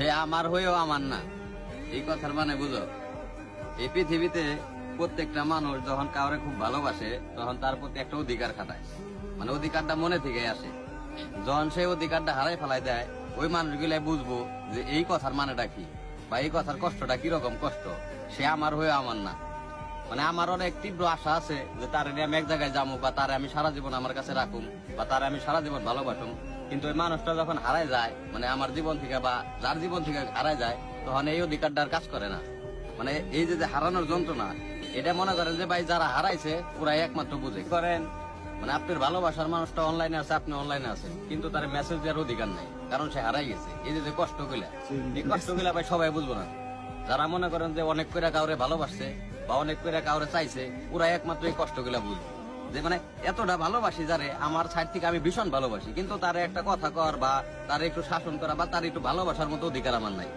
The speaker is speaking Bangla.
সে আমার হয়েও আমার না, এই কথার মানে বুঝো। এই পৃথিবীতে প্রত্যেকটা মানুষ যখন কাউরে খুব ভালোবাসে তখন তার প্রতি একটা অধিকার খাটায়, মানে অধিকারটা মনে থেকে আসে। যখন সেই অধিকারটা হারাই ফেলাই দেয়, ওই মানুষগুলাই বুঝবো যে এই কথার মানেটা কি, বা এই কথার কষ্টটা কিরকম কষ্ট। সে আমার হয়ে আমার না। মানে আমার অনেক তীব্র আশা আছে যে তারে নিয়ে আমি এক জায়গায় যাবো, বা তারে আমি সারা জীবন আমার কাছে রাখুম, বা তারে আমি সারা জীবন ভালোবাসুম। কিন্তু ওই মানুষটা যখন হারায় যায়, মানে আমার জীবন থেকে বা যার জীবন থেকে হারায় যায়, তখন এই অধিকারটা আর কাজ করে না। মানে এই যে হারানোর যন্ত্রণা, এটা মনে করেন যে ভাই যারা হারাইছে ওরাই একমাত্র বুঝে। করেন মানে আপনার ভালোবাসার মানুষটা অনলাইনে আছে, আপনি অনলাইনে আছেন, কিন্তু তার মেসেজ দেওয়ার অধিকার নেই, কারণ সে হারাই গেছে। এই যে কষ্টগুলা, এই কষ্টগুলা ভাই সবাই বুঝবো না। যারা মনে করেন যে অনেক করে কাউরে ভালোবাসছে বা অনেক করে কাউরে চাইছে, ওরা একমাত্র এই কষ্টগুলা বুঝবে। যে মানে এতটা ভালোবাসি যারে, আমার সাইড থেকে আমি ভীষণ ভালোবাসি, কিন্তু তার একটা কথা কর বা তার একটু শাসন করা বা তার একটু ভালোবাসার মতো অধিকার আমার নাই।